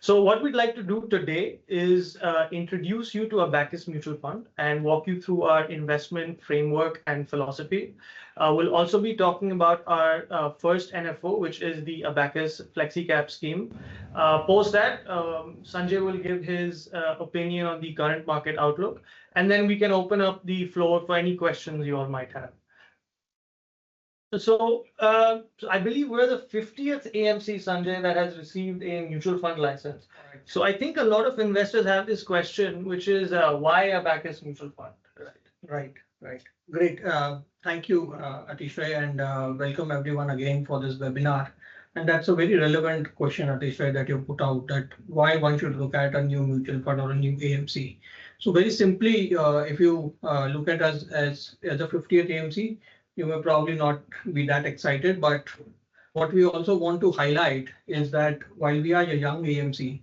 So what we'd like to do today is introduce you to Abakkus Mutual Fund and walk you through our investment framework and philosophy. We'll also be talking about our first NFO, which is the Abakkus Flexi Cap Scheme. Post that, Sanjay will give his opinion on the current market outlook, and then we can open up the floor for any questions you all might have. So I believe we're the 50th AMC, Sanjay, that has received a mutual fund license. Right. So I think a lot of investors have this question, which is why Abakkus Mutual Fund? Right. Great. Thank you, Atishray, and welcome everyone again for this webinar. And that's a very relevant question, Atishray, that you put out, that why one should look at a new mutual fund or a new AMC. So very simply, if you look at us as a 50th AMC, you may probably not be that excited, but what we also want to highlight is that while we are a young AMC,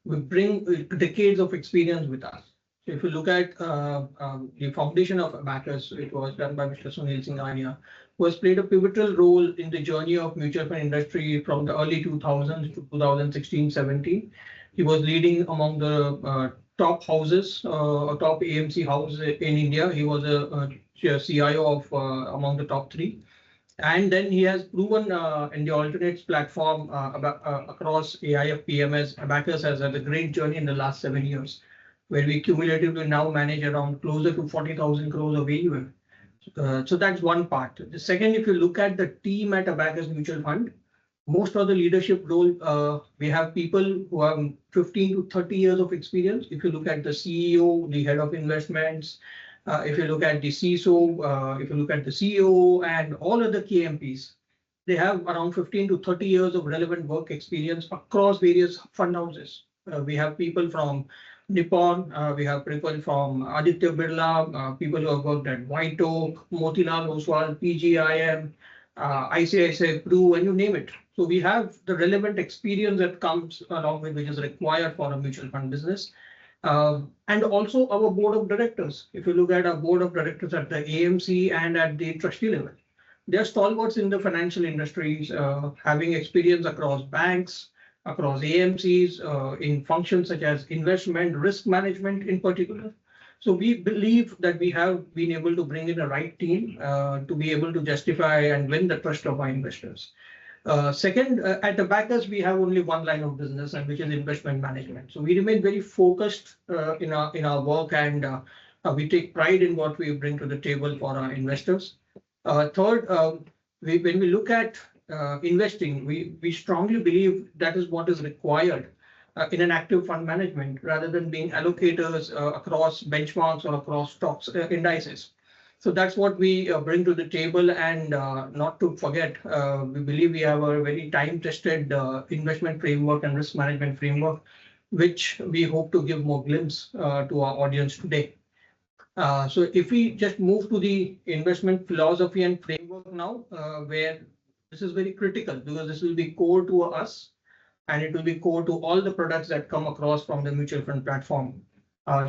we bring decades of experience with us. So if you look at the foundation of Abakkus, it was done by Mr. Sunil Singhania, who has played a pivotal role in the journey of mutual fund industry from the early 2000s to 2016-17. He was leading among the top houses, a top AMC house in India. He was a CIO of among the top 3. And then he has proven in the alternates platform across AIF PMS. Abakkus has had a great journey in the last 7 years, where we cumulatively now manage around closer to 40,000 crores of AUM. So that's one part. The second, if you look at the team at Abakkus Mutual Fund, most of the leadership role, we have people who have 15 to 30 years of experience. If you look at the CEO, the head of investments, if you look at the CISO, if you look at the CEO and all other KMPs, they have around 15 to 30 years of relevant work experience across various fund houses. We have people from Nippon, we have people from Aditya Birla, people who have worked at White Oak, Motilal Oswal, PGIM, ICICI Pru, and you name it. So we have the relevant experience that comes along with which is required for a mutual fund business. And also our board of directors. If you look at our board of directors at the AMC and at the trustee level, they are stalwarts in the financial industries, having experience across banks, across AMCs, in functions such as investment, risk management in particular. So we believe that we have been able to bring in the right team to be able to justify and win the trust of our investors. Second, at Abakkus, we have only one line of business, and which is investment management. So we remain very focused in our work, and we take pride in what we bring to the table for our investors. Third, when we look at investing, we strongly believe that is what is required in an active fund management, rather than being allocators across benchmarks or across stocks indices. So that's what we bring to the table, and not to forget, we believe we have a very time-tested investment framework and risk management framework, which we hope to give more glimpse to our audience today. So if we just move to the investment philosophy and framework now, where this is very critical, because this will be core to us, and it will be core to all the products that come across from the mutual fund platform.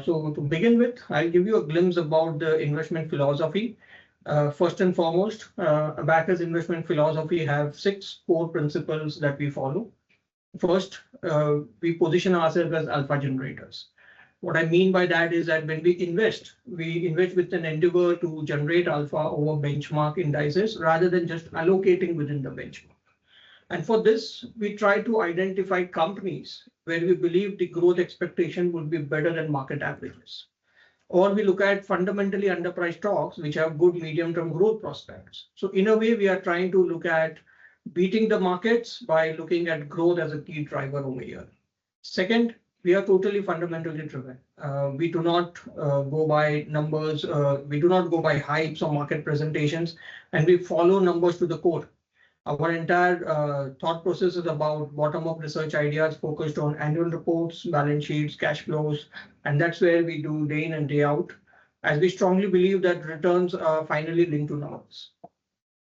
So to begin with, I'll give you a glimpse about the investment philosophy. First and foremost, Abakkus investment philosophy have 6 core principles that we follow. First, we position ourselves as alpha generators. What I mean by that is that when we invest with an endeavor to generate alpha over benchmark indices rather than just allocating within the benchmark. And for this, we try to identify companies where we believe the growth expectation would be better than market averages. Or we look at fundamentally underpriced stocks which have good medium-term growth prospects. So in a way, we are trying to look at beating the markets by looking at growth as a key driver over here. Second, we are totally fundamentally driven. We do not go by numbers, we do not go by hypes or market presentations, and we follow numbers to the core. Our entire thought process is about bottom-up research ideas focused on annual reports, balance sheets, cash flows, and that's where we do day in and day out, as we strongly believe that returns are finally linked to numbers.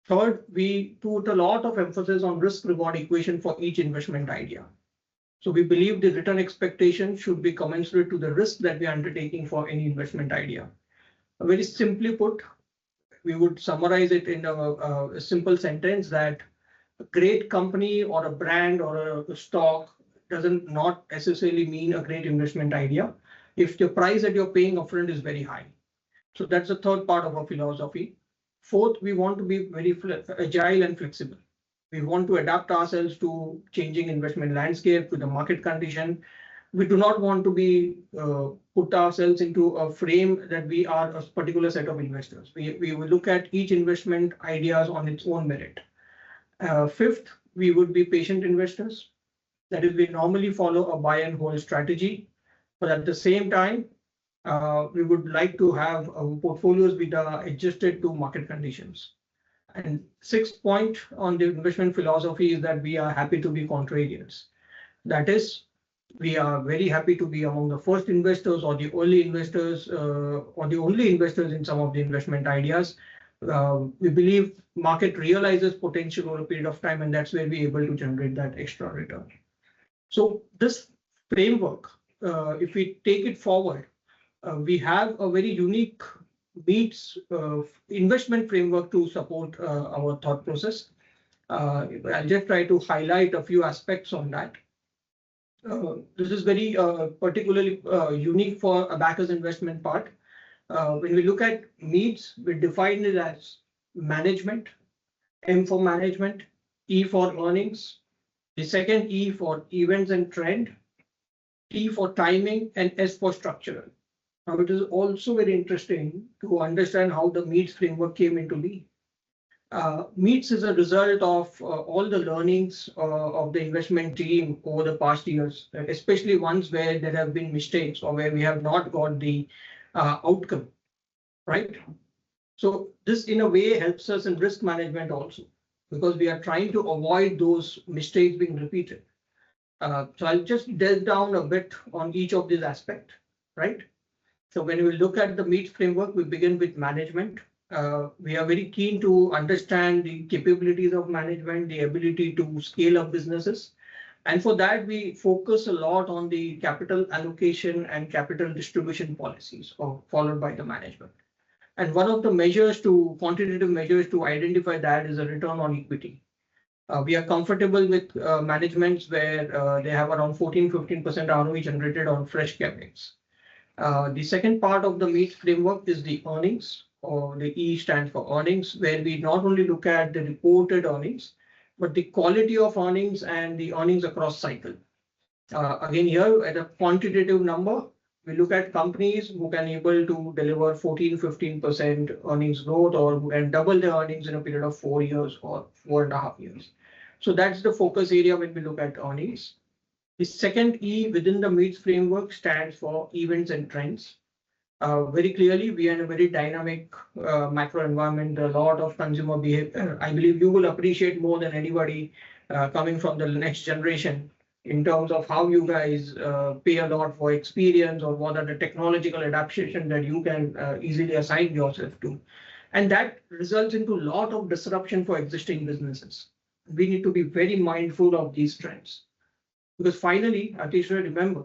Third, we put a lot of emphasis on risk-reward equation for each investment idea. So we believe the return expectation should be commensurate to the risk that we are undertaking for any investment idea. Very simply put, we would summarize it in a simple sentence that a great company or a brand or a stock doesn't not necessarily mean a great investment idea if the price that you're paying upfront is very high. So that's the third part of our philosophy. Fourth, we want to be very agile and flexible. We want to adapt ourselves to changing investment landscape, to the market condition. We do not want to be put ourselves into a frame that we are a particular set of investors. We will look at each investment ideas on its own merit. Fifth, we would be patient investors. That is, we normally follow a buy and hold strategy, but at the same time, we would like to have portfolios which are adjusted to market conditions. And sixth point on the investment philosophy is that we are happy to be contrarians. That is, we are very happy to be among the first investors or the early investors or the only investors in some of the investment ideas. We believe market realizes potential over a period of time, and that's where we're able to generate that extra return. So this framework, if we take it forward, we have a very unique beats investment framework to support our thought process. I'll just try to highlight a few aspects on that. This is very particularly unique for Abakkus investment part. When we look at needs, we define it as management, M for management, E for earnings, the second E for events and trend, T for timing, and S for structural. Now, it is also very interesting to understand how the MEETS framework came into being. MEETS is a result of all the learnings of the investment team over the past years, especially ones where there have been mistakes or where we have not got the outcome, right? So this in a way helps us in risk management also, because we are trying to avoid those mistakes being repeated. So I'll just delve down a bit on each of these aspects, right? So when we look at the MEETS framework, we begin with management. We are very keen to understand the capabilities of management, the ability to scale up businesses. And for that, we focus a lot on the capital allocation and capital distribution policies followed by the management. And one of the quantitative measures to identify that is a return on equity. We are comfortable with managements where they have around 14-15% ROE generated on fresh capex. The second part of the MEETS framework is the earnings, or the E stands for earnings, where we not only look at the reported earnings, but the quality of earnings and the earnings across cycle. Again, here at a quantitative number, we look at companies who can able to deliver 14-15% earnings growth, or who can double their earnings in a period of 4 years or 4.5 years. So that's the focus area when we look at earnings. The second E within the MEETS framework stands for events and trends. Very clearly, we are in a very dynamic macro environment, a lot of consumer behavior. I believe you will appreciate more than anybody coming from the next generation in terms of how you guys pay a lot for experience, or what are the technological adaptations that you can easily assign yourself to. And that results into a lot of disruption for existing businesses. We need to be very mindful of these trends. Because finally, Atish, remember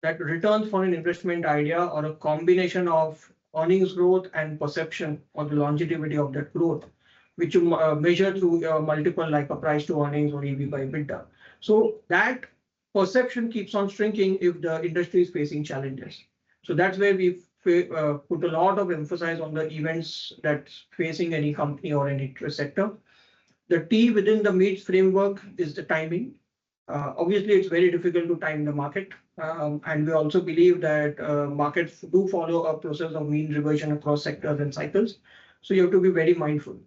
that returns for an investment idea are a combination of earnings growth and perception on the longevity of that growth, which you measure through a multiple like a price to earnings or EV by EBITDA. So that perception keeps on shrinking if the industry is facing challenges. So that's where we put a lot of emphasis on the events that's facing any company or any sector. The T within the MEETS framework is the timing. Obviously, it's very difficult to time the market. And we also believe that markets do follow a process of mean reversion across sectors and cycles. So you have to be very mindful.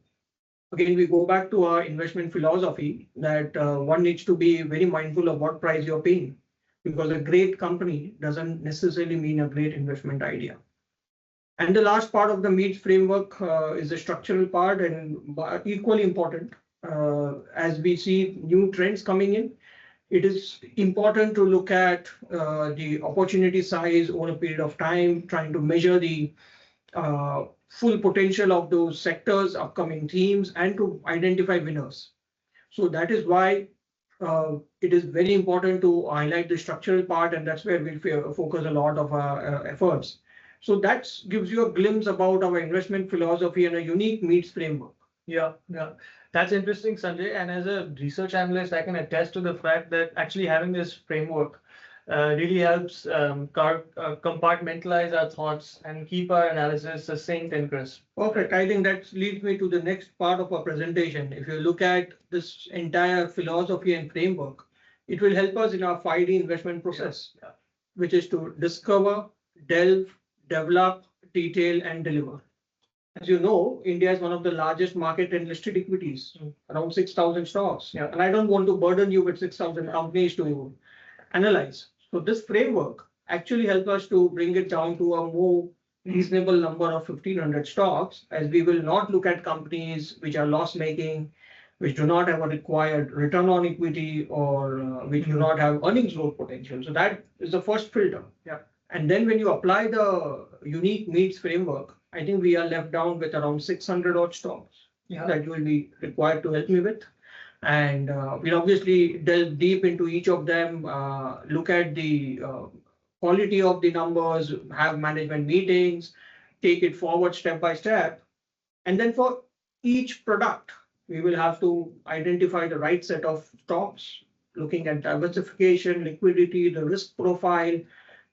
Again, we go back to our investment philosophy that one needs to be very mindful of what price you're paying, because a great company doesn't necessarily mean a great investment idea. And the last part of the MEETS framework is the structural part, and equally important. As we see new trends coming in, it is important to look at the opportunity size over a period of time, trying to measure the full potential of those sectors, upcoming themes, and to identify winners. So that is why it is very important to highlight the structural part, and that's where we'll focus a lot of our efforts. So that gives you a glimpse about our investment philosophy and a unique MEETS framework. Yeah, yeah, that's interesting, Sanjay. And as a research analyst, I can attest to the fact that actually having this framework really helps compartmentalize our thoughts and keep our analysis succinct and crisp. Perfect. I think that leads me to the next part of our presentation. If you look at this entire philosophy and framework, it will help us in our 5D investment process, which is to discover, delve, develop, detail, and deliver. As you know, India is one of the largest market in listed equities, around 6,000 stocks. Yeah. And I don't want to burden you with 6,000 companies to analyze. So this framework actually helps us to bring it down to a more reasonable number of 1,500 stocks, as we will not look at companies which are loss making, which do not have a required return on equity, or which do not have earnings growth potential. So that is the first filter. Yeah. And then when you apply the unique needs framework, I think we are left down with around 600 odd stocks that you will be required to help me with. And we'll obviously delve deep into each of them, look at the quality of the numbers, have management meetings, take it forward step by step. And then for each product, we will have to identify the right set of stocks, looking at diversification, liquidity, the risk profile,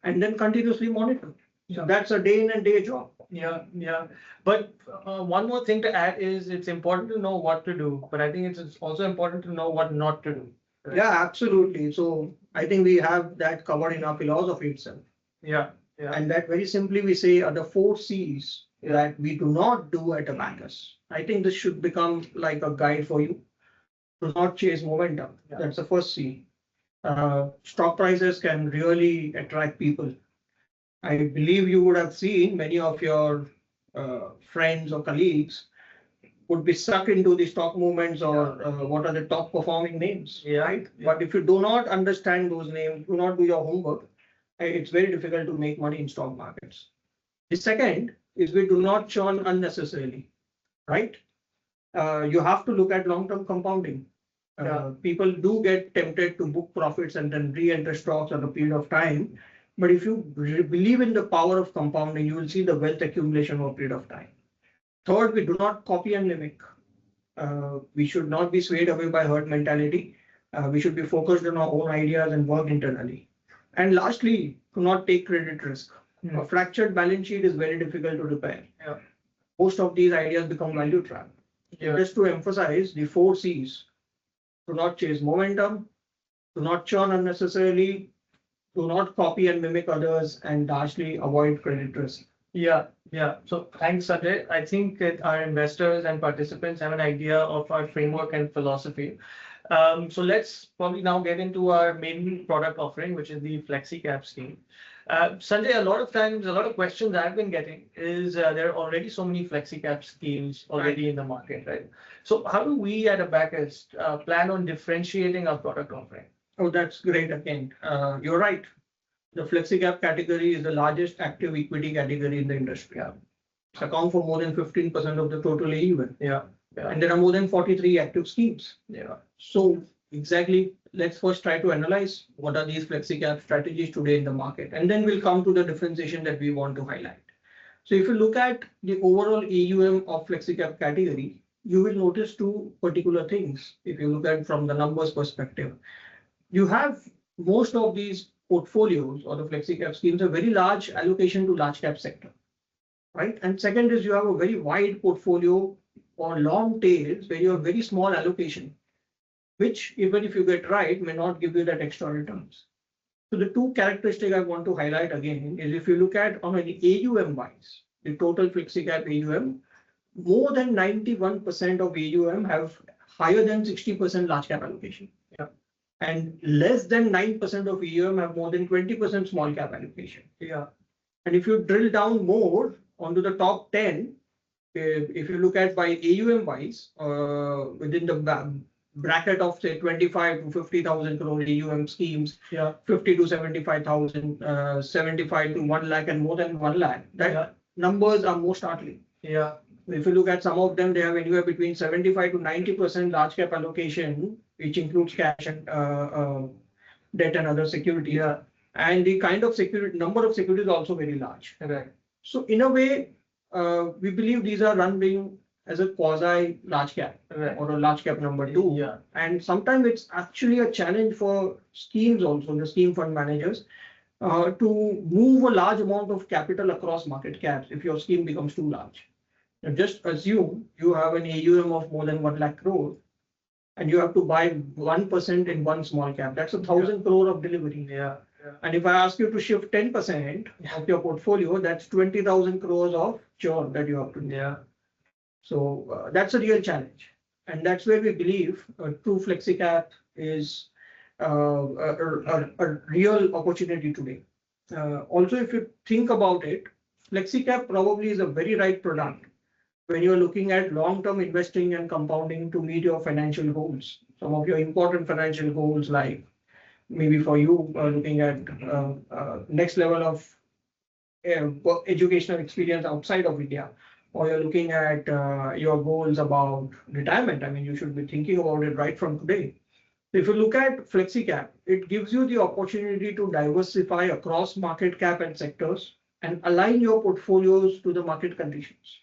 and then continuously monitor. So that's a day in and day job. Yeah, yeah. But one more thing to add is it's important to know what to do, but I think it's also important to know what not to do. Right? Yeah, absolutely. So I think we have that covered in our philosophy itself. Yeah, yeah. And that very simply we say are the 4 C's that we do not do at Abakkus. I think this should become like a guide for you. Do not chase momentum. Yeah. That's the first C. Stock prices can really attract people. I believe you would have seen many of your friends or colleagues would be stuck into the stock movements, or what are the top performing names, right? Yeah. But if you do not understand those names, do not do your homework, it's very difficult to make money in stock markets. The second is we do not churn unnecessarily, right? You have to look at long-term compounding. People do get tempted to book profits and then re-enter stocks at a period of time. But if you believe in the power of compounding, you will see the wealth accumulation over a period of time. Third, we do not copy and mimic. We should not be swayed away by herd mentality. We should be focused on our own ideas and work internally. And lastly, do not take credit risk. A fractured balance sheet is very difficult to repair. Yeah. Most of these ideas become value trap. Yeah. Just to emphasize the 4 C's: do not chase momentum, do not churn unnecessarily, do not copy and mimic others, and lastly, avoid credit risk. Yeah, yeah. So thanks, Sanjay. I think that our investors and participants have an idea of our framework and philosophy. So let's probably now get into our main product offering, which is the Flexi Cap Scheme. Sanjay, a lot of times, a lot of questions I've been getting is there are already so many Flexi Cap schemes already in the market, right? So how do we at Abakkus plan on differentiating our product offering? Oh, that's great. Again, you're right. The Flexi Cap category is the largest active equity category in the industry. Yeah. It's account for more than 15% of the total AUM. Yeah. And there are more than 43 active schemes. Yeah. So exactly, let's first try to analyze what are these Flexi Cap strategies today in the market, and then we'll come to the differentiation that we want to highlight. So if you look at the overall AUM of Flexi Cap category, you will notice 2 particular things. If you look at from the numbers perspective, you have most of these portfolios or the Flexi Cap schemes a very large allocation to large cap sector, right? And second is you have a very wide portfolio or long tails where you have very small allocation, which even if you get right may not give you that extra returns. So the 2 characteristics I want to highlight again is if you look at on an AUM wise, the total Flexi Cap AUM, more than 91% of AUM have higher than 60% large cap allocation. Yeah. And less than 9% of AUM have more than 20% small cap allocation. Yeah. And if you drill down more onto the top 10, if you look at by AUM wise, within the bracket of say 25 to 50,000 crore AUM schemes, 50 to 75,000, 75 to 1 lakh, and more than 1 lakh, that numbers are more startling. Yeah. If you look at some of them, they have anywhere between 75 to 90% large cap allocation, which includes cash and debt and other securities. Yeah. And the kind of security number of securities is also very large. Right. So in a way, we believe these are run being as a quasi large cap or a large cap number two. Yeah. And sometimes it's actually a challenge for schemes also, the scheme fund managers, to move a large amount of capital across market caps if your scheme becomes too large. Now just assume you have an AUM of more than 1 lakh crore and you have to buy 1% in one small cap. That's 1,000 crore of delivery. Yeah. And if I ask you to shift 10% of your portfolio, that's 20,000 crores of churn that you have to do. Yeah. So that's a real challenge. And that's where we believe a true Flexi Cap is a real opportunity today. Also, if you think about it, Flexi Cap probably is a very right product when you're looking at long-term investing and compounding to meet your financial goals. Some of your important financial goals, like maybe for you looking at next level of educational experience outside of India, or you're looking at your goals about retirement. I mean, you should be thinking about it right from today. If you look at Flexi Cap, it gives you the opportunity to diversify across market cap and sectors and align your portfolios to the market conditions.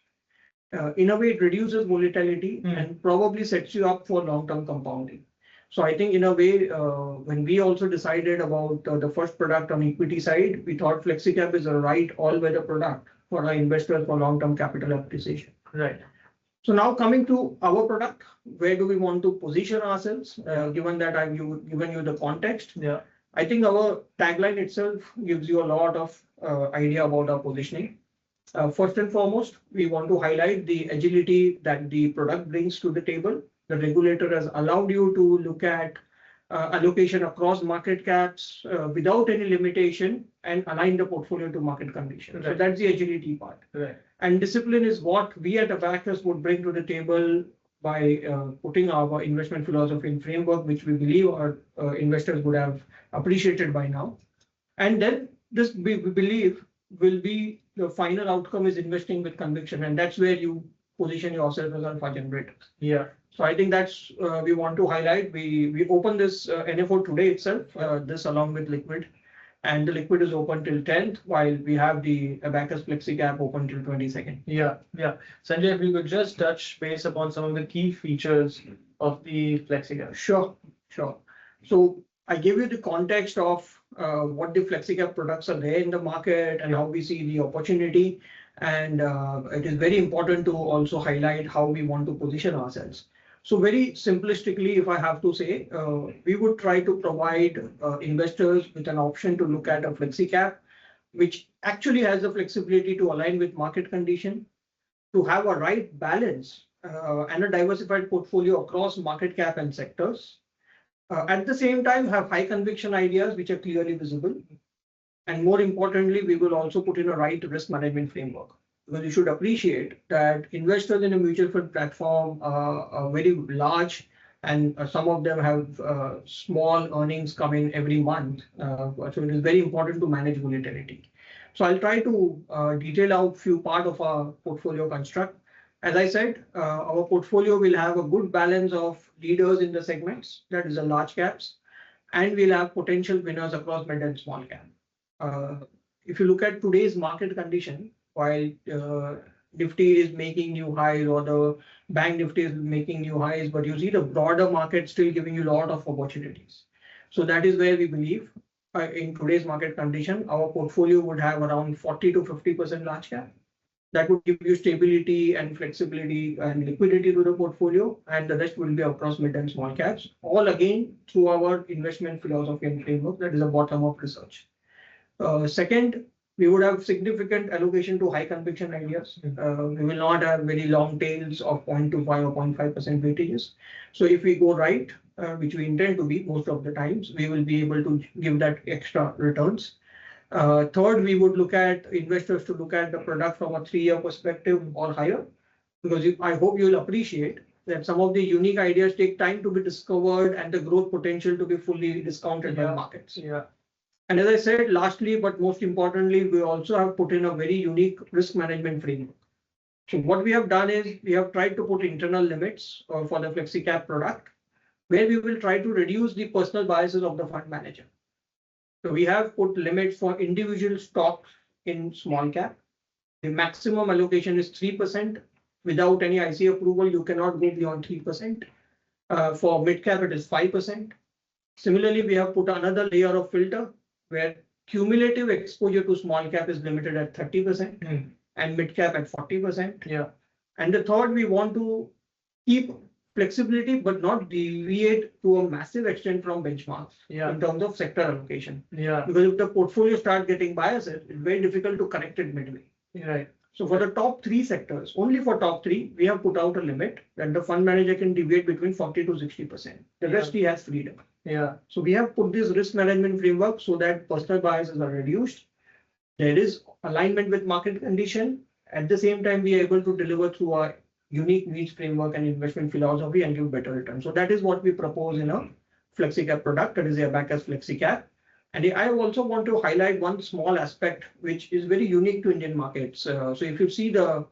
In a way, it reduces volatility and probably sets you up for long-term compounding. So I think in a way, when we also decided about the first product on equity side, we thought Flexi Cap is a right all-weather product for our investors for long-term capital appreciation. Right. So now coming to our product, where do we want to position ourselves? Given that I've given you the context, Yeah. I think our tagline itself gives you a lot of idea about our positioning. First and foremost, we want to highlight the agility that the product brings to the table. The regulator has allowed you to look at allocation across market caps without any limitation and align the portfolio to market conditions. Right. So that's the agility part. Right. And discipline is what we at Abakkus would bring to the table by putting our investment philosophy and framework, which we believe our investors would have appreciated by now. And then this we believe will be the final outcome is investing with conviction, and that's where you position yourself as alpha generators. Yeah. So I think that's we want to highlight. We opened this NFO today itself, this along with liquid, and the liquid is open till 10th, while we have the Abakkus Flexi Cap open till 22nd. Yeah. Sanjay, if you could just touch base upon some of the key features of the Flexi Cap. Sure. So I gave you the context of what the Flexi Cap products are there in the market and how we see the opportunity. And it is very important to also highlight how we want to position ourselves. So very simplistically, if I have to say, we would try to provide investors with an option to look at a Flexi Cap, which actually has the flexibility to align with market condition, to have a right balance and a diversified portfolio across market cap and sectors. At the same time, have high conviction ideas which are clearly visible. And more importantly, we will also put in a right risk management framework. Because you should appreciate that investors in a mutual fund platform are very large, and some of them have small earnings coming every month. So it is very important to manage volatility. So I'll try to detail out few part of our portfolio construct. As I said, our portfolio will have a good balance of leaders in the segments, that is the large caps, and we'll have potential winners across mid and small cap. If you look at today's market condition, while Nifty is making new highs or the bank Nifty is making new highs, but you see the broader market still giving you a lot of opportunities. So that is where we believe in today's market condition, our portfolio would have around 40 to 50% large cap. That would give you stability and flexibility and liquidity to the portfolio, and the rest will be across mid and small caps, all again through our investment philosophy and framework, that is a bottom-up research. Second, we would have significant allocation to high conviction ideas. We will not have very long tails of 0.25 or 0.5% weightages. So if we go right, which we intend to be most of the times, we will be able to give that extra returns. Third, we would look at investors to look at the product from a 3-year perspective or higher, because I hope you will appreciate that some of the unique ideas take time to be discovered and the growth potential to be fully discounted by markets. Yeah. And as I said, lastly, but most importantly, we also have put in a very unique risk management framework. So what we have done is we have tried to put internal limits for the Flexi Cap product, where we will try to reduce the personal biases of the fund manager. So we have put limits for individual stocks in small cap. The maximum allocation is 3%. without any IC approval, you cannot go beyond 3%. For mid cap, it is 5%. Similarly, we have put another layer of filter where cumulative exposure to small cap is limited at 30% and mid cap at 40%. Yeah. And the third, we want to keep flexibility, but not deviate to a massive extent from benchmarks in terms of sector allocation. Because if the portfolio starts getting biased, it's very difficult to correct it midway. Right. So for the top 3 sectors, only for top 3, we have put out a limit that the fund manager can deviate between 40 to 60%. The rest he has freedom. So we have put this risk management framework so that personal biases are reduced. There is alignment with market condition. At the same time, we are able to deliver through our unique needs framework and investment philosophy and give better returns. So that is what we propose in a Flexi Cap product, that is the Abakkus Flexi Cap. And I also want to highlight one small aspect which is very unique to Indian markets. So if you see the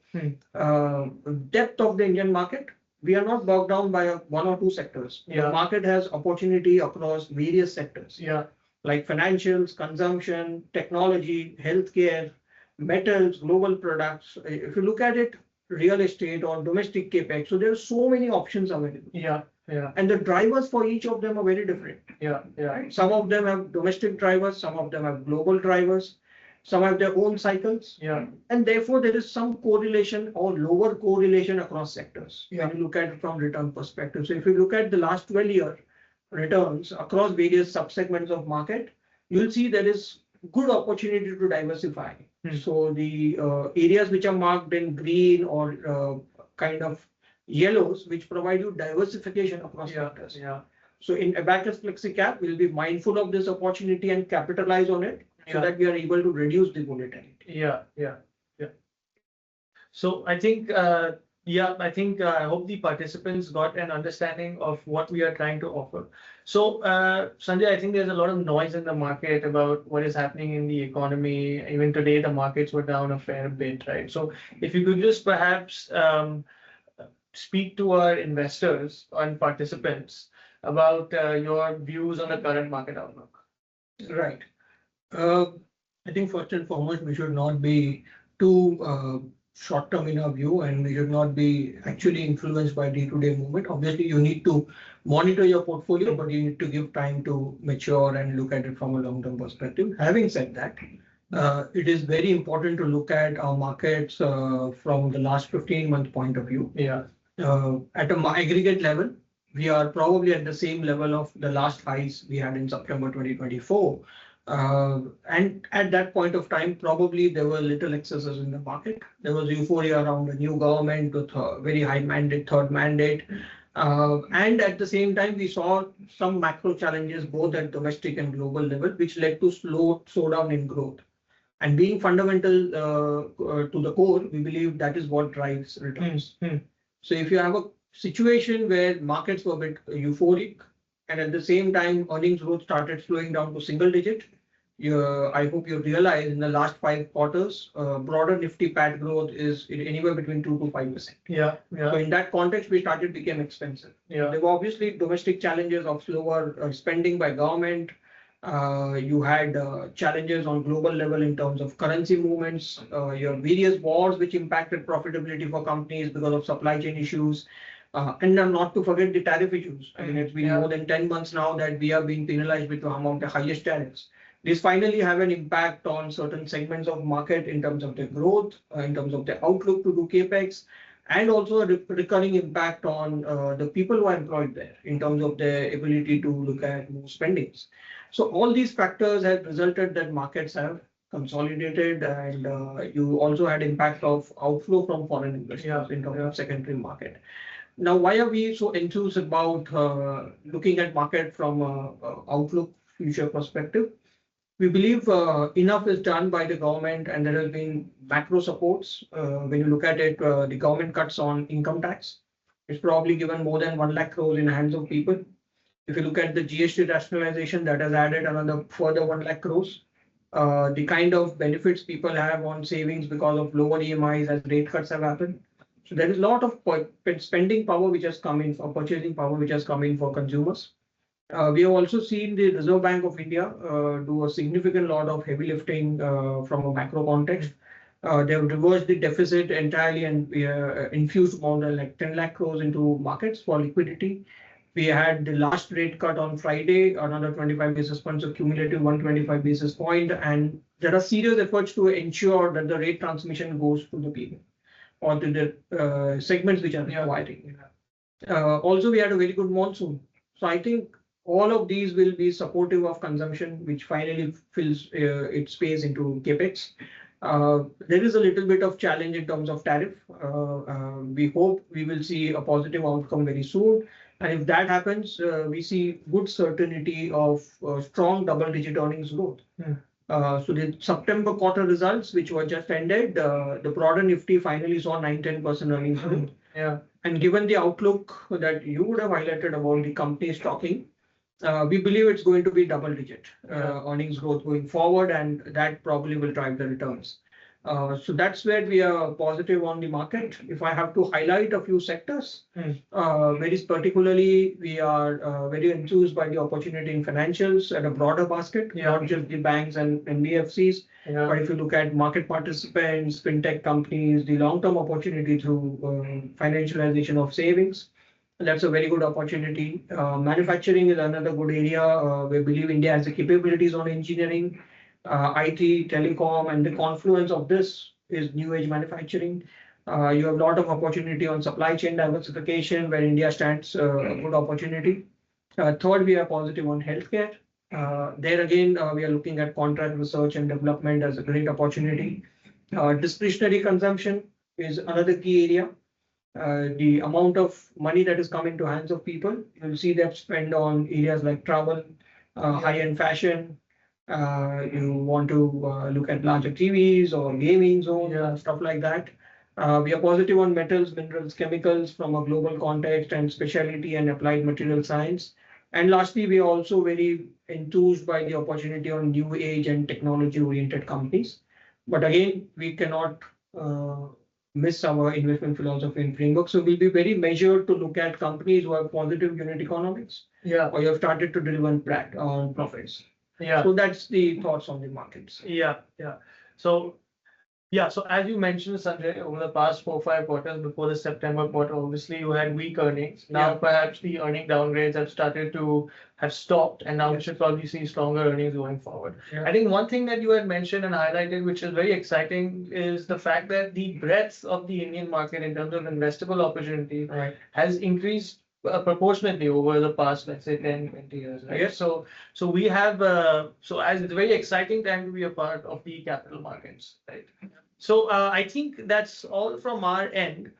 depth of the Indian market, we are not bogged down by 1 or 2 sectors. The market has opportunity across various sectors, like financials, consumption, technology, healthcare, metals, global products. If you look at it, real estate or domestic capex, so there are so many options available. And the drivers for each of them are very different. Right? Some of them have domestic drivers, some of them have global drivers, some have their own cycles. And therefore, there is some correlation or lower correlation across sectors when you look at it from return perspective. So if you look at the last 12-year returns across various subsegments of market, you'll see there is good opportunity to diversify. So the areas which are marked in green or kind of yellows, which provide you diversification across sectors. So in Abakkus Flexi Cap, we'll be mindful of this opportunity and capitalize on it so that we are able to reduce the volatility. So I think, I hope the participants got an understanding of what we are trying to offer. So Sanjay, I think there's a lot of noise in the market about what is happening in the economy. Even today, the markets were down a fair bit, right? So if you could just perhaps speak to our investors and participants about your views on the current market outlook. Right. I think first and foremost, we should not be too short term in our view, and we should not be actually influenced by day-to-day movement. Obviously, you need to monitor your portfolio, but you need to give time to mature and look at it from a long-term perspective. Having said that, it is very important to look at our markets from the last 15-month point of view. At an aggregate level, we are probably at the same level of the last highs we had in September 2024. And at that point of time, probably there were little excesses in the market. There was euphoria around the new government with a very high mandate, third mandate. And at the same time, we saw some macro challenges, both at domestic and global level, which led to slowdown in growth. And being fundamental to the core, we believe that is what drives returns. So if you have a situation where markets were a bit euphoric, and at the same time, earnings growth started slowing down to single digit, I hope you realize in the last 5 quarters, broader Nifty PAT growth is anywhere between 2 to 5%. So in that context, we started became expensive. There were obviously domestic challenges of slower spending by government. You had challenges on global level in terms of currency movements. Your various wars which impacted profitability for companies because of supply chain issues. And not to forget the tariff issues. I mean, it's been more than 10 months now that we are being penalized with among the highest tariffs. These finally have an impact on certain segments of market in terms of the growth, in terms of the outlook to do capex, and also a recurring impact on the people who are employed there in terms of their ability to look at more spendings. So all these factors have resulted that markets have consolidated, and you also had impact of outflow from foreign investors in terms of secondary market. Now, why are we so enthused about looking at market from outlook future perspective? We believe enough is done by the government, and there has been macro supports. When you look at it, the government cuts on income tax. It's probably given more than 1 lakh crores in the hands of people. If you look at the GST rationalization, that has added another further 1 lakh crores. The kind of benefits people have on savings because of lower EMIs as rate cuts have happened. So there is a lot of spending power which has come in, or purchasing power which has come in for consumers. We have also seen the Reserve Bank of India do a significant lot of heavy lifting from a macro context. They have reversed the deficit entirely and we infused more than like 10 lakh crores into markets for liquidity. We had the last rate cut on Friday, another 25 basis points, so cumulative 125 basis point. And there are serious efforts to ensure that the rate transmission goes to the people or to the segments which are requiring. Also, we had a very good monsoon. So I think all of these will be supportive of consumption, which finally fills its space into capex. There is a little bit of challenge in terms of tariff. We hope we will see a positive outcome very soon. And if that happens, we see good certainty of strong double-digit earnings growth. So the September quarter results, which were just ended, the broader Nifty finally saw 9-10% earnings growth. Yeah. And given the outlook that you would have highlighted about the company stocking, we believe it's going to be double-digit earnings growth going forward, and that probably will drive the returns. So that's where we are positive on the market. If I have to highlight a few sectors, very particularly, we are very enthused by the opportunity in financials at a broader basket, not just the banks and NBFCs. But if you look at market participants, fintech companies, the long-term opportunity through financialization of savings, that's a very good opportunity. Manufacturing is another good area. We believe India has the capabilities on engineering, IT, telecom, and the confluence of this is new age manufacturing. You have a lot of opportunity on supply chain diversification, where India stands a good opportunity. Third, we are positive on healthcare. There again, we are looking at contract research and development as a great opportunity. Discretionary consumption is another key area. The amount of money that is coming to hands of people, you'll see that spend on areas like travel, high-end fashion. You want to look at larger TVs or gaming zones, stuff like that. We are positive on metals, minerals, chemicals from a global context and specialty and applied material science. And lastly, we are also very enthused by the opportunity on new age and technology oriented companies. But again, we cannot miss our investment philosophy and framework. So we'll be very measured to look at companies who have positive unit economics, or you have started to deliver on profits. So that's the thoughts on the markets. So as you mentioned, Sanjay, over the past 4-5 quarters before the September quarter, obviously you had weak earnings. Now perhaps the earning downgrades have started to have stopped, and now we should probably see stronger earnings going forward. I think one thing that you had mentioned and highlighted, which is very exciting, is the fact that the breadth of the Indian market in terms of investable opportunity has increased proportionately over the past, let's say, 10-20 years, right? So we have so as it's a very exciting time to be a part of the capital markets, right? So I think that's all from our end.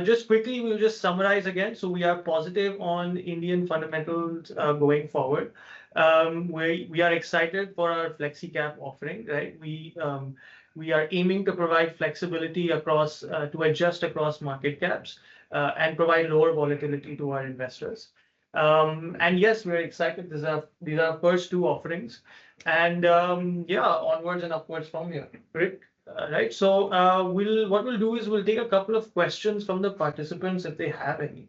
Just quickly, we'll just summarize again. So we are positive on Indian fundamentals going forward. We are excited for our Flexi Cap offering, right? We are aiming to provide flexibility across to adjust across market caps and provide lower volatility to our investors. And yes, we're excited. These are our first 2 offerings, and onwards and upwards from here. Great. Right. So what we'll do is we'll take a couple of questions from the participants if they have any.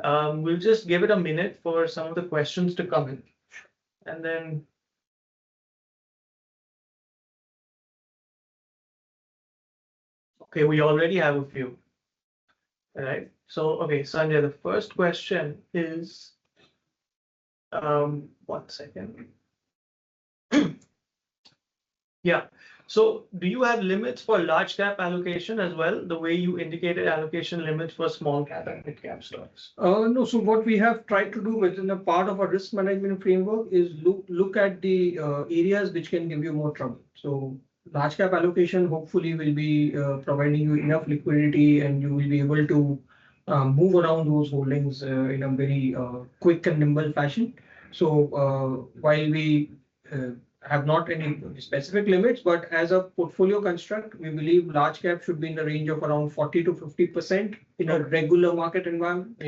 We'll just give it a minute for some of the questions to come in, and then. Okay, we already have a few. All right. So, okay, Sanjay, the first question is, 1 second. So do you have limits for large cap allocation as well, the way you indicated allocation limits for small cap and mid cap stocks? No. So what we have tried to do within a part of our risk management framework is look at the areas which can give you more trouble. So large cap allocation hopefully will be providing you enough liquidity, and you will be able to move around those holdings in a very quick and nimble fashion. So while we have not any specific limits, but as a portfolio construct, we believe large cap should be in the range of around 40 to 50% in a regular market environment.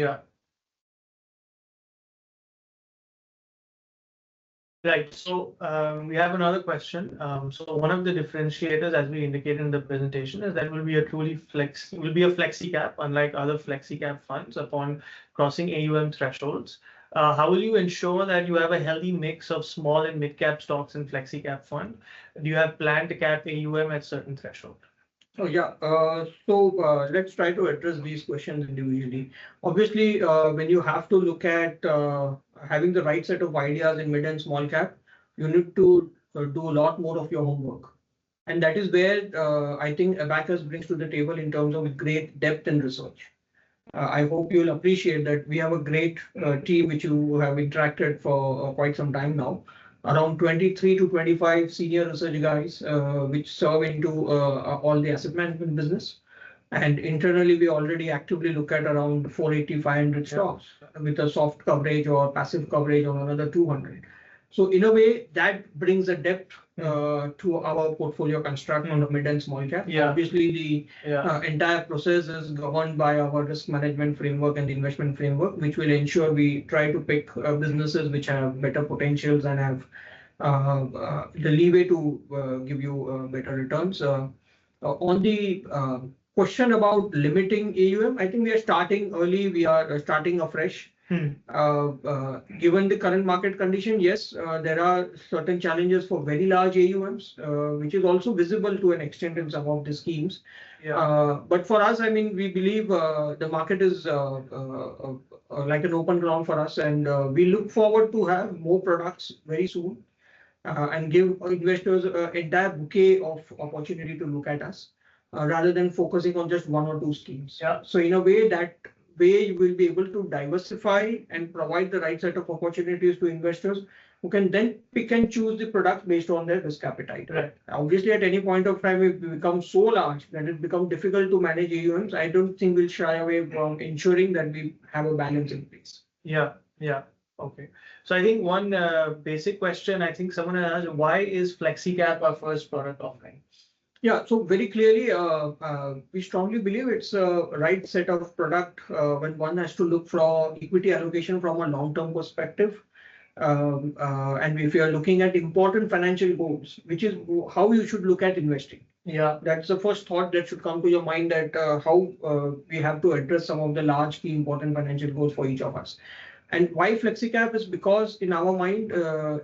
Right. So we have another question. So one of the differentiators, as we indicated in the presentation, is that will be a flexi cap, unlike other flexi cap funds, upon crossing AUM thresholds. How will you ensure that you have a healthy mix of small and mid cap stocks in flexi cap fund? Do you have plan to cap AUM at certain threshold? Oh, yeah. Let's try to address these questions individually. Obviously, when you have to look at having the right set of ideas in mid and small cap, you need to do a lot more of your homework. And that is where I think Abakkus brings to the table in terms of great depth and research. I hope you'll appreciate that we have a great team which you have interacted for quite some time now. Around 23 to 25 senior research guys, which serve into all the asset management business. And internally, we already actively look at around 480, 500 stocks with a soft coverage or passive coverage on another 200. So in a way, that brings a depth to our portfolio construct on the mid and small cap. Yeah. Obviously, the entire process is governed by our risk management framework and investment framework, which will ensure we try to pick businesses which have better potentials and have the leeway to give you better returns. On the question about limiting AUM, I think we are starting early. We are starting afresh. Given the current market condition, yes, there are certain challenges for very large AUMs, which is also visible to an extent in some of the schemes. But for us, I mean, we believe the market is like an open ground for us, and we look forward to have more products very soon and give investors an entire bouquet of opportunity to look at us rather than focusing on just one or two schemes. So in a way, that way you will be able to diversify and provide the right set of opportunities to investors who can then pick and choose the products based on their risk appetite. Right. Obviously, at any point of time, if we become so large that it becomes difficult to manage AUMs, I don't think we'll shy away from ensuring that we have a balance in place. Yeah. Okay. So I think one basic question, I think someone asked, why is Flexi Cap our first product offering? Yeah, so very clearly, we strongly believe it's a right set of product when one has to look for equity allocation from a long-term perspective. And if you are looking at important financial goals, which is how you should look at investing. Yeah, that's the first thought that should come to your mind, that how we have to address some of the large key important financial goals for each of us. And why Flexi Cap is because in our mind,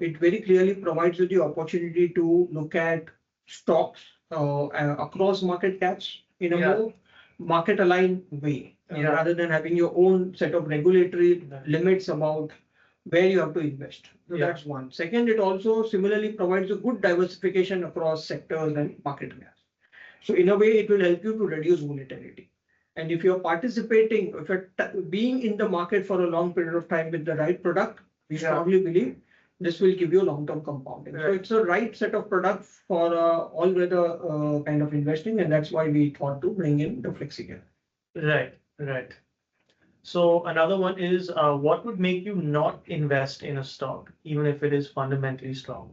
it very clearly provides you the opportunity to look at stocks across market caps in a more market aligned way, rather than having your own set of regulatory limits about where you have to invest. So that's one. Second, it also similarly provides a good diversification across sectors and market caps. So in a way, it will help you to reduce volatility. And if you're participating, if you're being in the market for a long period of time with the right product, we strongly believe this will give you long-term compounding. So it's a right set of products for all weather kind of investing, and that's why we thought to bring in the Flexi Cap. Right. So another one is, what would make you not invest in a stock, even if it is fundamentally strong?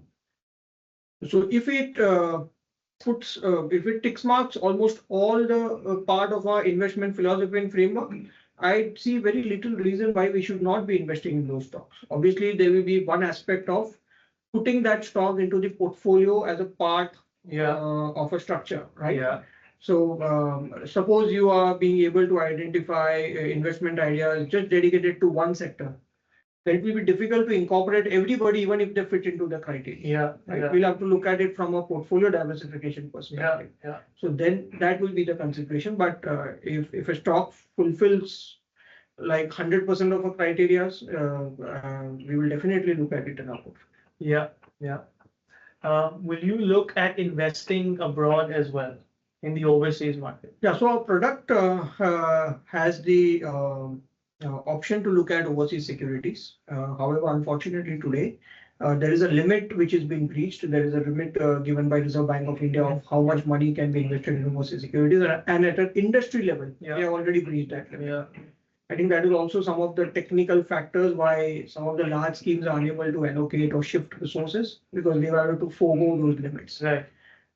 So if it if it ticks marks almost all the part of our investment philosophy and framework, I see very little reason why we should not be investing in those stocks. Obviously, there will be one aspect of putting that stock into the portfolio as a part of a structure, right? Yeah. So suppose you are being able to identify investment ideas just dedicated to one sector, then it will be difficult to incorporate everybody, even if they fit into the criteria. Right? We'll have to look at it from a portfolio diversification perspective. So then that will be the consideration. But if a stock fulfills like 100% of our criteria, we will definitely look at it in our portfolio. Will you look at investing abroad as well in the overseas market? Yeah, so our product has the option to look at overseas securities. However, unfortunately today, there is a limit which is being breached. There is a limit given by Reserve Bank of India of how much money can be invested in overseas securities, and at an industry level, we have already breached that limit. I think that is also some of the technical factors why some of the large schemes are unable to allocate or shift resources, because they are able to forego those limits. Right.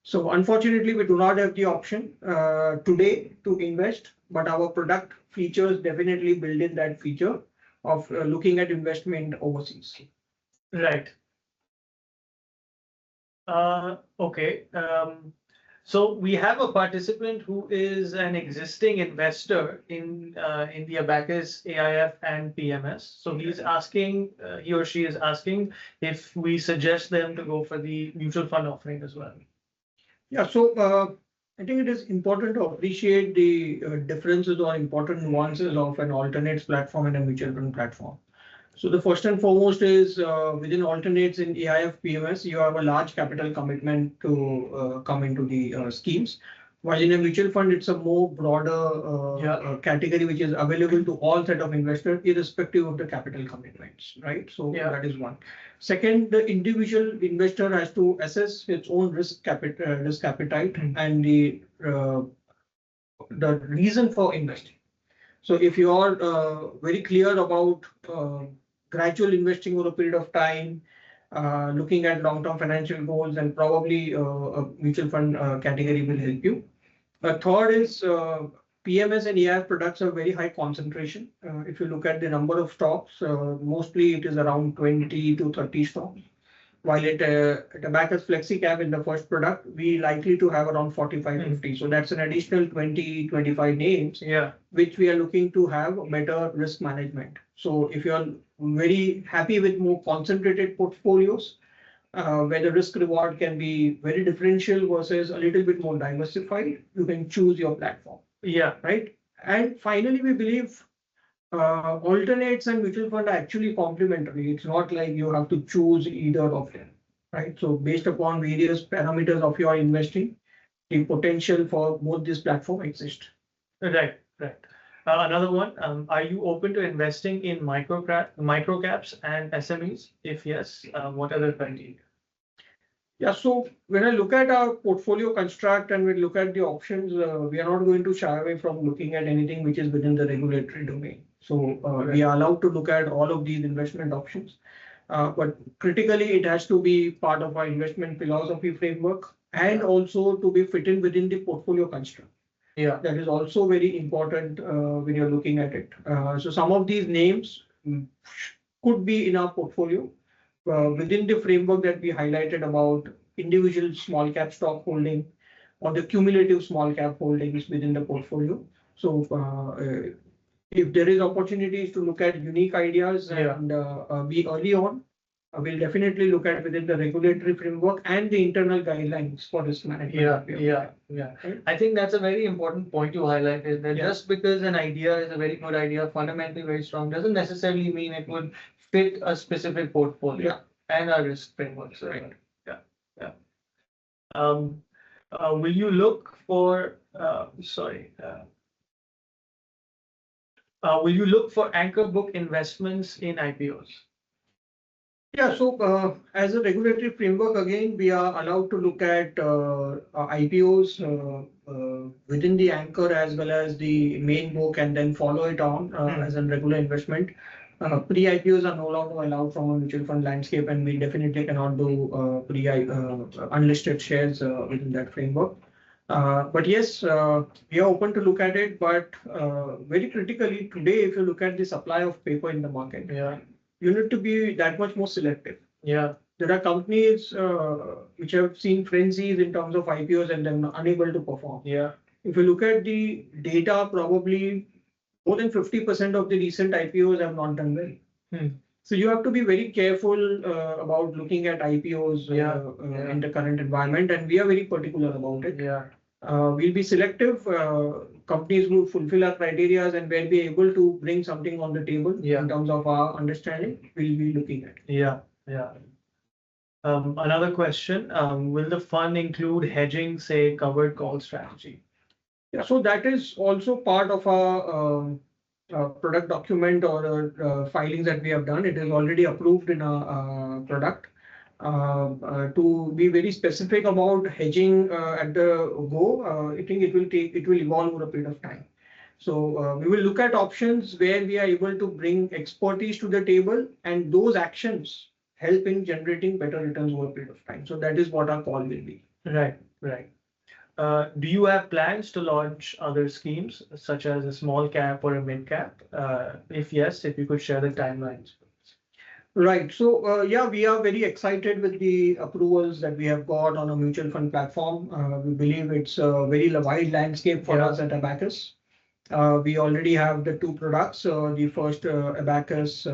So unfortunately, we do not have the option today to invest, but our product features definitely build in that feature of looking at investment overseas. Right. Okay. So we have a participant who is an existing investor in the Abakkus AIF and PMS. So he's asking, he or she is asking if we suggest them to go for the mutual fund offering as well. Yeah, so I think it is important to appreciate the differences or important nuances of an alternates platform and a mutual fund platform. So the first and foremost is within alternates in AIF PMS, you have a large capital commitment to come into the schemes. While in a mutual fund, it's a more broader category which is available to all set of investors, irrespective of the capital commitments, right? So that is one. Second, the individual investor has to assess its own risk appetite and the reason for investing. So if you are very clear about gradual investing over a period of time, looking at long-term financial goals, and probably a mutual fund category will help you. Third is PMS and AIF products have very high concentration. If you look at the number of stocks, mostly it is around 20 to 30 stocks. While at Abakkus Flexi Cap in the first product, we likely to have around 45, 50. So that's an additional 20, 25 names, which we are looking to have better risk management. So if you are very happy with more concentrated portfolios, where the risk reward can be very differential versus a little bit more diversified, you can choose your platform. Right. And finally, we believe alternates and mutual fund are actually complementary. It's not like you have to choose either of them, right? So based upon various parameters of your investing, the potential for both this platform exists. Right. Another one, are you open to investing in micro caps and SMEs? If yes, what are the criteria? Yeah, so when I look at our portfolio construct and we look at the options, we are not going to shy away from looking at anything which is within the regulatory domain. So we are allowed to look at all of these investment options. But critically, it has to be part of our investment philosophy framework and also to be fit in within the portfolio construct. That is also very important when you're looking at it. So some of these names could be in our portfolio within the framework that we highlighted about individual small cap stock holding or the cumulative small cap holdings within the portfolio. So if there is opportunities to look at unique ideas and be early on, we'll definitely look at within the regulatory framework and the internal guidelines for risk management. Right? I think that's a very important point you highlighted, that just because an idea is a very good idea, fundamentally very strong, doesn't necessarily mean it would fit a specific portfolio and our risk frameworks. Right. Will you look for will you look for anchor book investments in IPOs? Yeah, so as a regulatory framework, again, we are allowed to look at IPOs within the anchor as well as the main book and then follow it on as a regular investment. Pre-IPOs are no longer allowed from a mutual fund landscape, and we definitely cannot do unlisted shares within that framework. But yes, we are open to look at it, but very critically today, if you look at the supply of paper in the market, you need to be that much more selective. There are companies which have seen frenzies in terms of IPOs and then unable to perform. If you look at the data, probably more than 50% of the recent IPOs have not done well. So you have to be very careful about looking at IPOs in the current environment, and we are very particular about it. We'll be selective. Companies who fulfill our criteria and will be able to bring something on the table in terms of our understanding, we'll be looking at. Another question, will the fund include hedging, say, covered call strategy? So that is also part of our product document or filings that we have done. It is already approved in a product. To be very specific about hedging at the go, I think it will evolve over a period of time. So we will look at options where we are able to bring expertise to the table, and those actions help in generating better returns over a period of time. So that is what our call will be. Right. Do you have plans to launch other schemes, such as a small cap or a mid cap? If yes, if you could share the timelines. Right. So we are very excited with the approvals that we have got on a mutual fund platform. We believe it's a very wide landscape for us at Abakkus. We already have the two products. The first Abakkus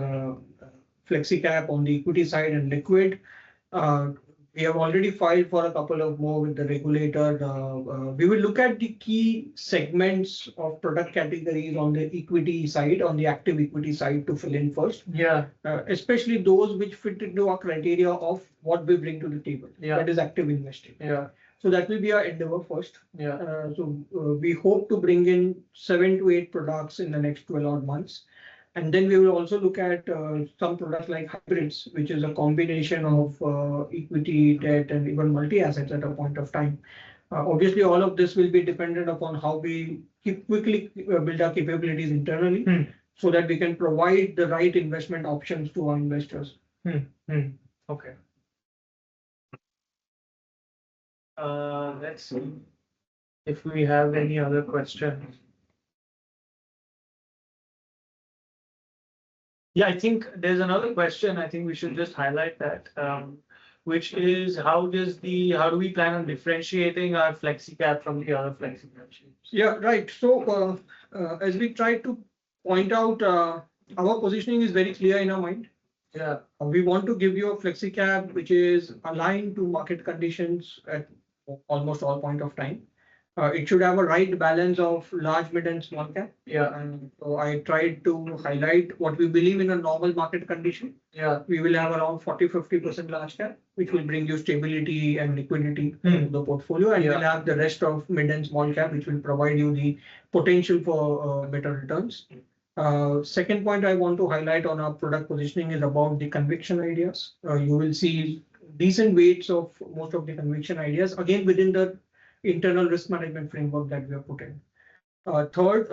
Flexi Cap on the equity side and liquid. We have already filed for a couple of more with the regulator. We will look at the key segments of product categories on the equity side, on the active equity side to fill in first. Yeah. Especially those which fit into our criteria of what we bring to the table. Yeah. That is active investing. Yeah. So that will be our endeavor first. Yeah. We hope to bring in 7 to 8 products in the next 12 odd months. And then we will also look at some products like hybrids, which is a combination of equity, debt, and even multi-assets at a point of time. Obviously, all of this will be dependent upon how we quickly build our capabilities internally so that we can provide the right investment options to our investors. Okay. Let's see if we have any other questions. Yeah, I think there's another question. I think we should just highlight that, which is how do we plan on differentiating our Flexi Cap from the other Flexi Cap schemes? Yeah, right. So as we try to point out, our positioning is very clear in our mind. Yeah. We want to give you a Flexi Cap which is aligned to market conditions at almost all point of time. It should have a right balance of large, mid, and small cap. Yeah. And so I tried to highlight what we believe in a normal market condition. Yeah. We will have around 40-50% large cap, which will bring you stability and liquidity to the portfolio. And we'll have the rest of mid and small cap, which will provide you the potential for better returns. Second point I want to highlight on our product positioning is about the conviction ideas. You will see decent weights of most of the conviction ideas, again, within the internal risk management framework that we have put in. Third,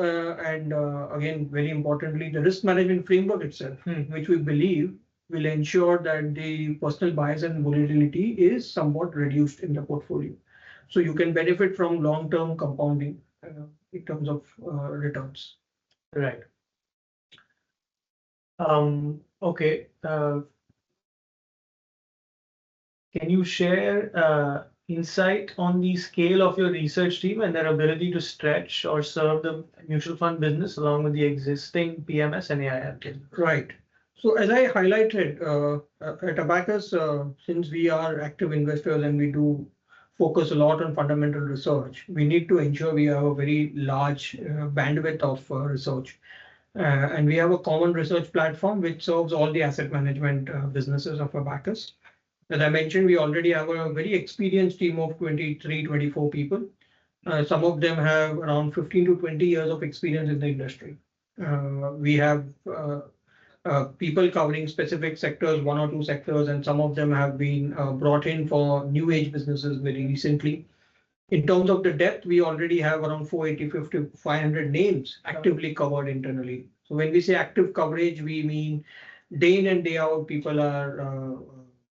again, very importantly, the risk management framework itself, which we believe will ensure that the personal bias and volatility is somewhat reduced in the portfolio. So you can benefit from long-term compounding in terms of returns. Right. Okay. Can you share insight on the scale of your research team and their ability to stretch or serve the mutual fund business along with the existing PMS and AIF team? Right. So as I highlighted at Abakkus, since we are active investors and we do focus a lot on fundamental research, we need to ensure we have a very large bandwidth of research. And we have a common research platform which serves all the asset management businesses of Abakkus. As I mentioned, we already have a very experienced team of 23, 24 people. Some of them have around 15 to 20 years of experience in the industry. We have people covering specific sectors, 1 or 2 sectors, and some of them have been brought in for new age businesses very recently. In terms of the depth, we already have around 480, 50, 500 names actively covered internally. So when we say active coverage, we mean day in and day out, people are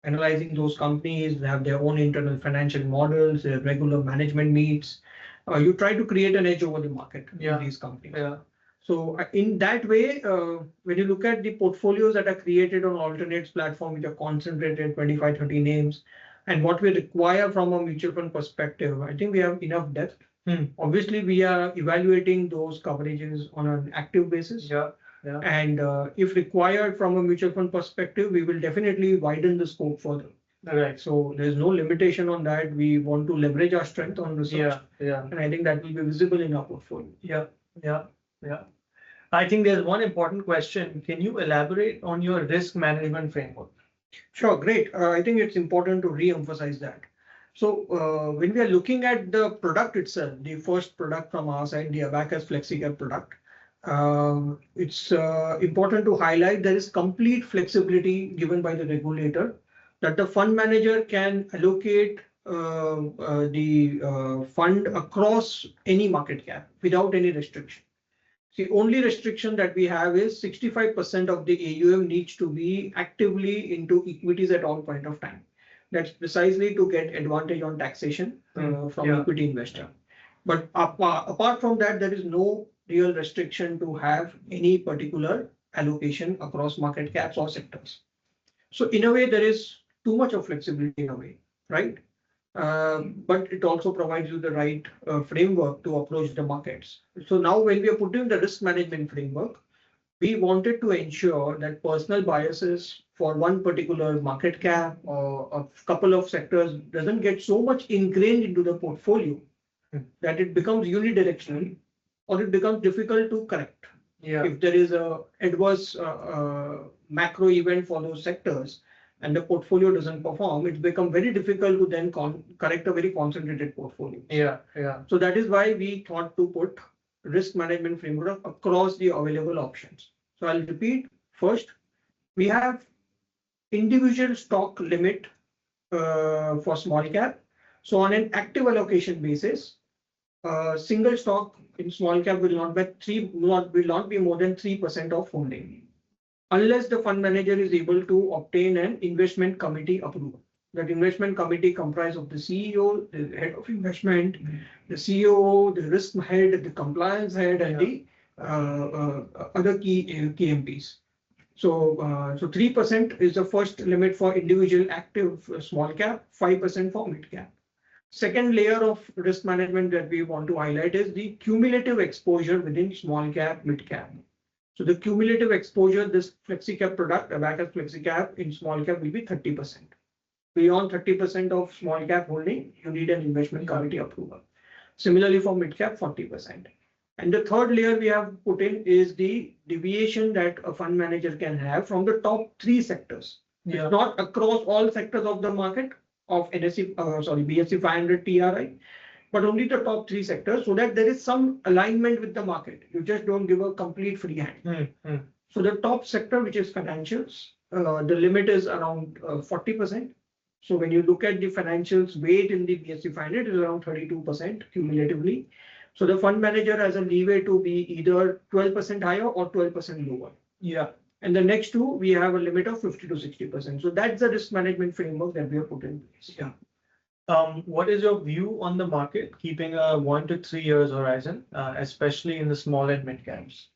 analyzing those companies, they have their own internal financial models, their regular management meets. You try to create an edge over the market in these companies. Yeah. So in that way, when you look at the portfolios that are created on alternates platform, which are concentrated 25, 30 names, and what we require from a mutual fund perspective, I think we have enough depth. Obviously, we are evaluating those coverages on an active basis. Yeah. Yeah. And if required from a mutual fund perspective, we will definitely widen the scope further. Right. So there's no limitation on that. We want to leverage our strength on research. Yeah. And I think that will be visible in our portfolio. Yeah. I think there's one important question. Can you elaborate on your risk management framework? Sure, great. I think it's important to re-emphasize that. So when we are looking at the product itself, the first product from our side, the Abakkus Flexi Cap product, it's important to highlight there is complete flexibility given by the regulator that the fund manager can allocate the fund across any market cap without any restriction. The only restriction that we have is 65% of the AUM needs to be actively into equities at all point of time. That's precisely to get advantage on taxation from equity investor. But apart from that, there is no real restriction to have any particular allocation across market caps or sectors. So in a way, there is too much of flexibility in a way, right? But it also provides you the right framework to approach the markets. So now when we are putting the risk management framework, we wanted to ensure that personal biases for one particular market cap or a couple of sectors doesn't get so much ingrained into the portfolio that it becomes unidirectional or it becomes difficult to correct. Yeah. If there is a adverse macro event for those sectors and the portfolio doesn't perform, it's become very difficult to then correct a very concentrated portfolio. Yeah. Yeah. So that is why we thought to put risk management framework across the available options. So I'll repeat. First, we have individual stock limit for small cap. So on an active allocation basis, single stock in small cap will not be more than 3% of holding, unless the fund manager is able to obtain an investment committee approval. That investment committee comprises of the CEO, the head of investment, the CEO, the risk head, the compliance head, and the other key MPs. So 3% is the first limit for individual active small cap, 5% for mid cap. Second layer of risk management that we want to highlight is the cumulative exposure within small cap, mid cap. So the cumulative exposure, this Flexi Cap product, Abakkus Flexi Cap in small cap will be 30%. Beyond 30% of small cap holding, you need an investment committee approval. Similarly for mid cap, 40%. And the third layer we have put in is the deviation that a fund manager can have from the top 3 sectors. Yeah. It's not across all sectors of the market of BSE 500 TRI, but only the top 3 sectors, so that there is some alignment with the market. You just don't give a complete free hand. So the top sector, which is financials, the limit is around 40%. So when you look at the financials weight in the BSE 500, it is around 32% cumulatively. So the fund manager has a leeway to be either 12% higher or 12% lower. Yeah. And the next 2, we have a limit of 50 to 60%. So that's the risk management framework that we have put in place. Yeah. What is your view on the market, keeping a 1 to 3 years horizon, especially in the small and mid caps?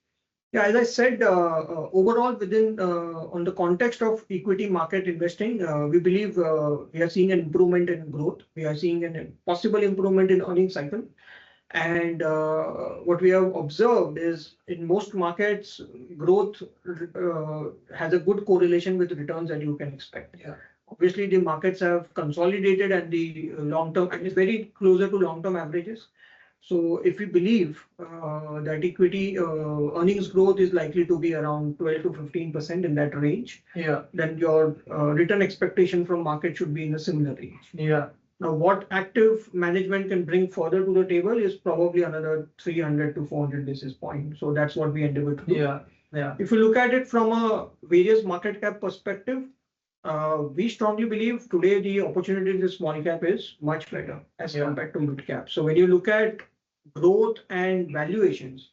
Yeah, as I said, overall within on the context of equity market investing, we believe we are seeing an improvement in growth. We are seeing a possible improvement in earnings cycle. And what we have observed is in most markets, growth has a good correlation with returns that you can expect. Yeah. Obviously, the markets have consolidated and the long-term, and it's very closer to long-term averages. So if we believe that equity earnings growth is likely to be around 12 to 15% in that range, yeah, then your return expectation from market should be in a similar range. Yeah. Now, what active management can bring further to the table is probably another 300 to 400 basis points. So that's what we endeavor to do. Yeah. Yeah. If you look at it from a various market cap perspective, we strongly believe today the opportunity in the small cap is much better as compared to mid cap. So when you look at growth and valuations,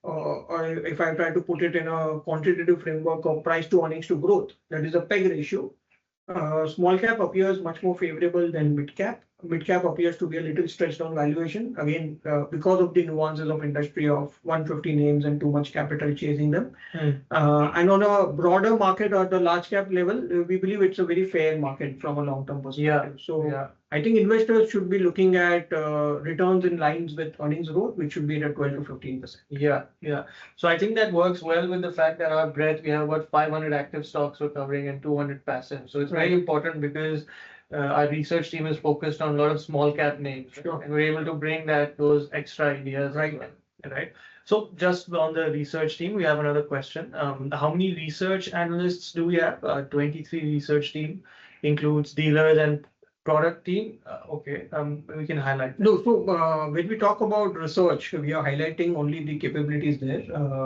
or if I try to put it in a quantitative framework of price to earnings to growth, that is a PEG ratio. Small cap appears much more favorable than mid cap. Mid cap appears to be a little stretched on valuation, again, because of the nuances of industry of 150 names and too much capital chasing them. And on a broader market or the large cap level, we believe it's a very fair market from a long-term perspective. Yeah. So I think investors should be looking at returns in lines with earnings growth, which should be at 12 to 15%. Yeah, yeah. So I think that works well with the fact that our breadth, we have about 500 active stocks we're covering and 200 passive. So it's very important because our research team is focused on a lot of small cap names. Sure. And we're able to bring those extra ideas. Right. Right. So just on the research team, we have another question. How many research analysts do we have? 23 research team includes dealers and product team. Okay. We can highlight that. No, so when we talk about research, we are highlighting only the capabilities there.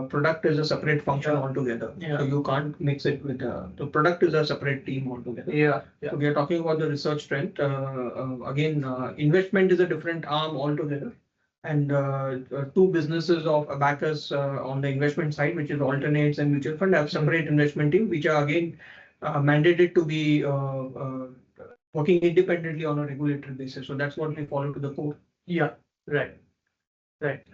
Product is a separate function altogether. Yeah. So you can't mix it with the product is a separate team altogether. Yeah. Yeah. So we are talking about the research strength. Again, investment is a different arm altogether. And 2 businesses of Abakkus on the investment side, which is alternates and mutual fund, have separate investment team, which are again mandated to be working independently on a regulatory basis. So that's what we follow to the core. Yeah, right. Right.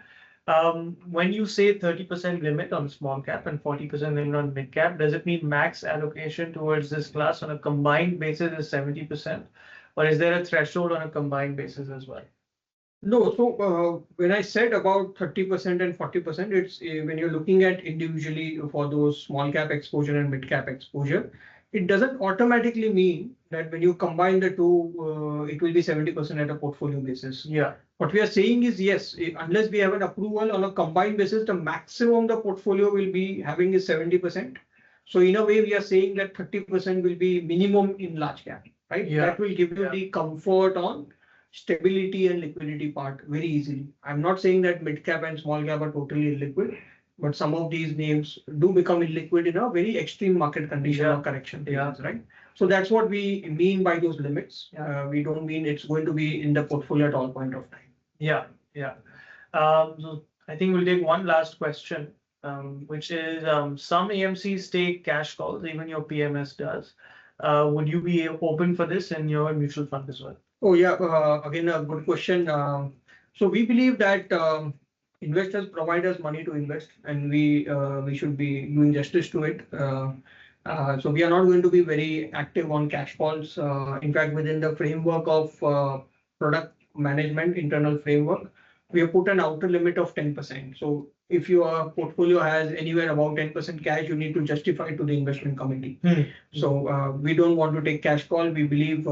When you say 30% limit on small cap and 40% limit on mid cap, does it mean max allocation towards this class on a combined basis is 70%? Or is there a threshold on a combined basis as well? No, so when I said about 30% and 40%, it's when you're looking at individually for those small cap exposure and mid cap exposure, it doesn't automatically mean that when you combine the two, it will be 70% at a portfolio basis. Yeah. What we are saying is yes, unless we have an approval on a combined basis, the maximum the portfolio will be having is 70%. So in a way, we are saying that 30% will be minimum in large cap, right? Yeah. That will give you the comfort on stability and liquidity part very easily. I'm not saying that mid cap and small cap are totally illiquid, but some of these names do become illiquid in a very extreme market condition or correction periods, right? So that's what we mean by those limits. We don't mean it's going to be in the portfolio at all point of time. Yeah, yeah. So I think we'll take one last question, which is some AMCs take cash calls, even your PMS does. Would you be open for this in your mutual fund as well? Oh yeah, again a good question. So we believe that investors provide us money to invest, and we should be doing justice to it. So we are not going to be very active on cash calls. In fact, within the framework of product management internal framework, we have put an outer limit of 10%. So if your portfolio has anywhere about 10% cash, you need to justify to the investment committee. So we don't want to take cash call. We believe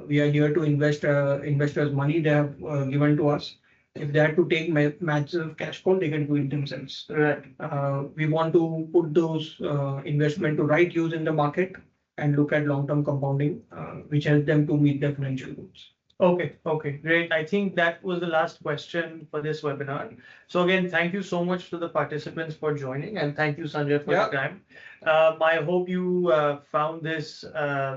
we are here to invest investors' money they have given to us. If they had to take massive cash call, they can do it themselves. Right. We want to put those investment to right use in the market and look at long-term compounding, which helps them to meet their financial goals. Okay, okay, great. I think that was the last question for this webinar. So again, thank you so much to the participants for joining, and thank you, Sanjay, for your time. I hope you found this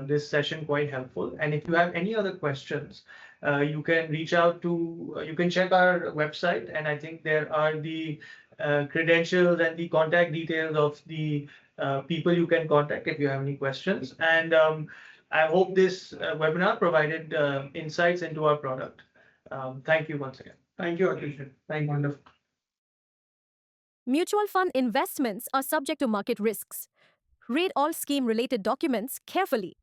this session quite helpful. And if you have any other questions, you can reach out to, you can check our website, and I think there are the credentials and the contact details of the people you can contact if you have any questions. And I hope this webinar provided insights into our product. Thank you once again. Thank you, Atish. Thank you. Wonderful. Mutual fund investments are subject to market risks. Read all scheme-related documents carefully.